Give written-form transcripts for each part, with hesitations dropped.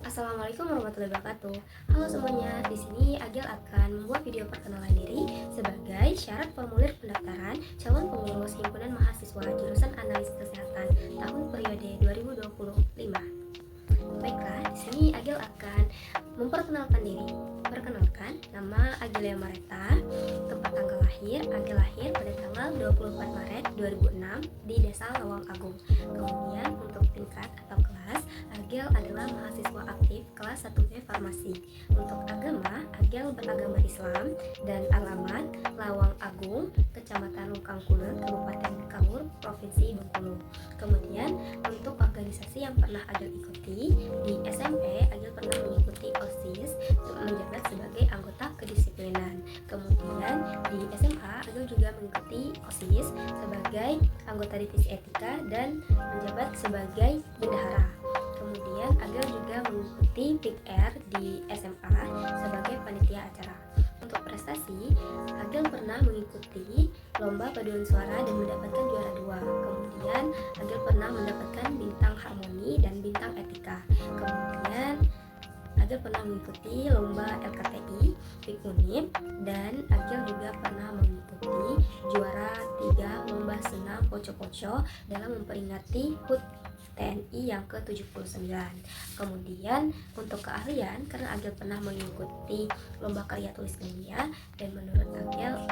Assalamualaikum warahmatullahi wabarakatuh. Halo semuanya, di sini Agil akan membuat video perkenalan diri sebagai syarat formulir pendaftaran calon pengurus himpunan mahasiswa jurusan Analis Kesehatan tahun periode 2025. Baiklah, di sini Agil akan memperkenalkan diri. Perkenalkan, nama Agilia Mareta, tempat tanggal lahir, Agil lahir pada tanggal 24 Maret 2006 di Desa Lawang Agung. Kemudian untuk tingkat atau kelas, Agil adalah mahasiswa aktif kelas 1B Farmasi. Untuk agama, Agil beragama Islam dan alamat Lawang Agung, Kecamatan Lukangkule, Kabupaten Kaur, Provinsi Bengkulu. Kemudian untuk organisasi yang pernah Agil ikuti, di SMP Agil pernah mengikuti OSIS menjabat sebagai anggota kedisiplinan. Kemudian di SMA Agil juga mengikuti OSIS sebagai anggota divisi etika dan menjabat sebagai bendahara. Kemudian Agil juga mengikuti PIKR di SMA sebagai panitia acara. Untuk prestasi, Agil pernah mengikuti lomba paduan suara dan mendapatkan juara 2. Kemudian Agil pernah mendapatkan bintang harmoni dan bintang etika. Kemudian Agil pernah mengikuti lomba LKTI, PIK Unip, dan Agil juga pernah mengikuti juara 3 lomba senam poco-poco dalam memperingati HUT TNI yang ke-79. Kemudian untuk keahlian, karena Agil pernah mengikuti lomba karya tulis ilmiah dan menurut Agil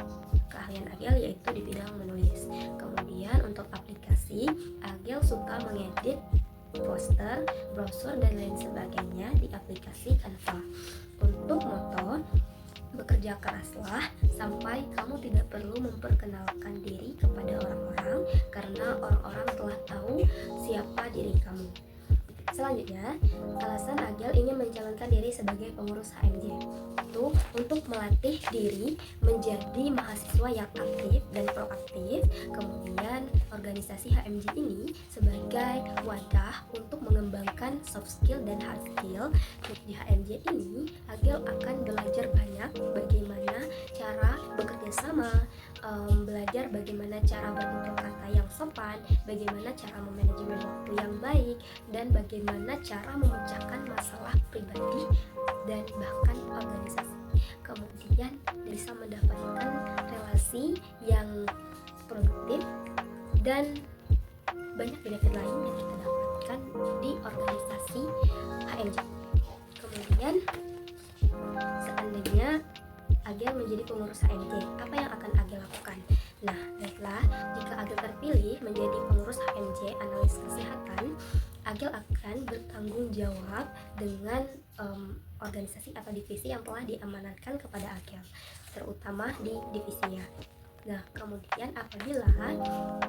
keahlian Agil yaitu di bidang menulis. Kemudian untuk aplikasi, Agil suka mengedit poster, brosur dan lain sebagainya di aplikasi Canva. Untuk moto, bekerja keraslah sampai kamu tidak perlu memperkenalkan diri kepada orang-orang karena orang-orang telah tahu siapa diri kamu. Selanjutnya, alasan Agil ingin mencalonkan diri sebagai pengurus HMJ itu untuk melatih diri menjadi mahasiswa yang aktif dan proaktif. Kemudian organisasi HMJ ini sebagai wadah untuk mengembangkan soft skill dan hard skill. Di HMJ ini Agil akan belajar banyak bagaimana cara bekerja sama, belajar bagaimana cara bertutur kata yang sopan, bagaimana cara memanajemen waktu yang baik, dan bagaimana cara memecahkan masalah pribadi dan bahkan organisasi. Kemudian bisa mendapatkan relasi yang produktif dan banyak benefit lain yang kita dapatkan di organisasi HMJ. Kemudian seandainya Agil menjadi pengurus HMJ, apa yang akan Agil lakukan? Nah, baiklah, jika Agil terpilih menjadi pengurus HMJ Analis Kesehatan, Agil akan bertanggung jawab dengan organisasi atau divisi yang telah diamanatkan kepada Agil, terutama di divisinya. Nah, kemudian apabila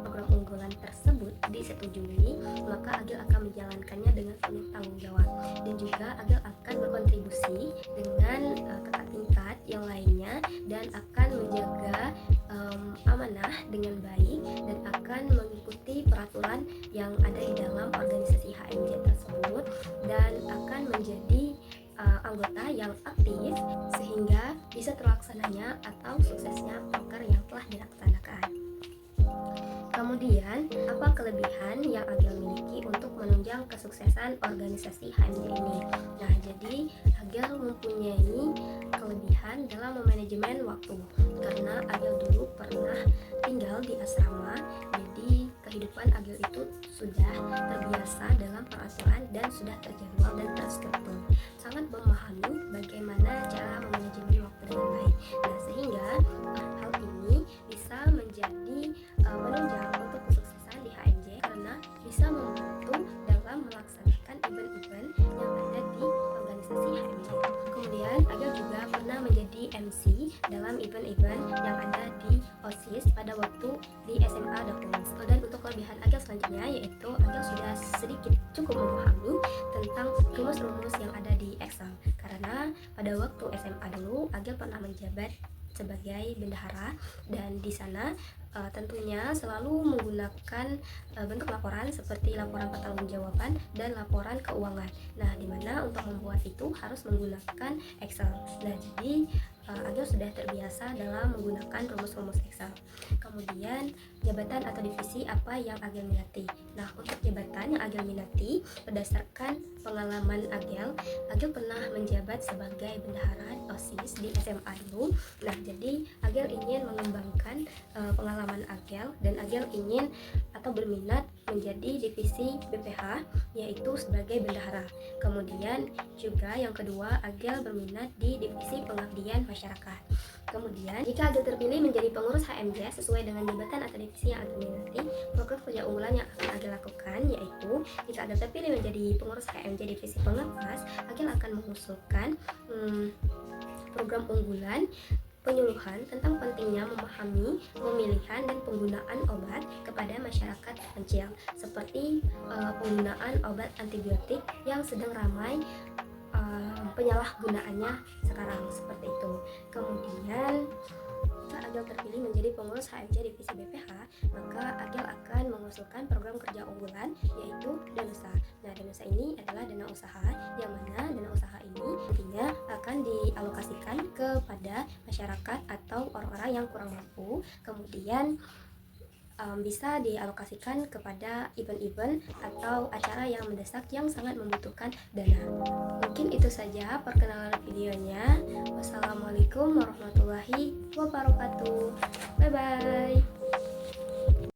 program unggulan tersebut disetujui, maka Agil akan menjalankannya dengan penuh tanggung jawab dan juga Agil akan berkontribusi dengan kakak tingkat yang lainnya dan akan menjaga amanah dengan baik dan akan mengikuti peraturan yang ada di dalam organisasi HMJ tersebut dan akan menjadi anggota yang aktif sehingga bisa terlaksananya atau suksesnya proker yang telah dilaksanakan. Kemudian, apa kelebihan yang Agil miliki untuk menunjang kesuksesan organisasi HMJ ini? Nah, jadi Agil mempunyai kelebihan dalam memanajemen waktu karena Agil dulu pernah tinggal di asrama, jadi kehidupan Agil itu sudah terbiasa dalam peraturan dan sudah terjadwal dan terstruktur. Sangat memahami bagaimana cara memanajemen waktu dengan baik. Nah, sehingga hal ini bisa menjadi penunjang untuk kesuksesan di HMJ karena bisa membantu dalam melaksanakan event-event yang ada di organisasi HMJ. Kemudian Agil juga pernah menjadi MC dalam event-event yang ada di OSIS pada waktu di SMA Documents. Dan untuk kelebihan Agil selanjutnya yaitu Agil sudah sedikit cukup memahami tentang rumus-rumus yang ada di Excel karena pada waktu SMA dulu Agil pernah menjabat sebagai bendahara dan di sana tentunya selalu menggunakan bentuk laporan seperti laporan pertanggungjawaban dan laporan keuangan. Nah, dimana untuk membuat itu harus menggunakan Excel. Nah, jadi Agil sudah terbiasa dalam menggunakan rumus-rumus Excel. Kemudian jabatan atau divisi apa yang Agil minati. Nah, untuk jabatan yang Agil minati, berdasarkan pengalaman Agil pernah menjabat sebagai bendahara OSIS di SMA dulu. Nah, jadi Agil ingin mengembangkan pengalaman Agil, dan Agil ingin atau berminat menjadi divisi BPH, yaitu sebagai bendahara. Kemudian juga yang kedua, Agil berminat di divisi pengabdian masyarakat. Kemudian, jika Agil terpilih menjadi pengurus HMJ sesuai dengan jabatan atau divisi yang Agil minati, program kerja unggulan yang akan Agil lakukan yaitu, jika Agil terpilih menjadi pengurus HMJ divisi pengawas, Agil akan mengusulkan program unggulan penyuluhan tentang pentingnya memahami pemilihan dan penggunaan obat kepada masyarakat terpencil, seperti penggunaan obat antibiotik yang sedang ramai penyalahgunaannya sekarang, seperti itu. Kemudian, jika Agil terpilih menjadi pengurus HMJ divisi BPH, maka Agil akan mengusulkan program kerja unggulan yaitu Danusa. Nah, Danusa ini adalah dana usaha, yang mana dana usaha ini nantinya akan dialokasikan kepada masyarakat atau orang-orang yang kurang mampu. Kemudian bisa dialokasikan kepada event-event atau acara yang mendesak yang sangat membutuhkan dana. Mungkin itu saja perkenalan videonya. Wassalamualaikum warahmatullahi wabarakatuh. Bye bye.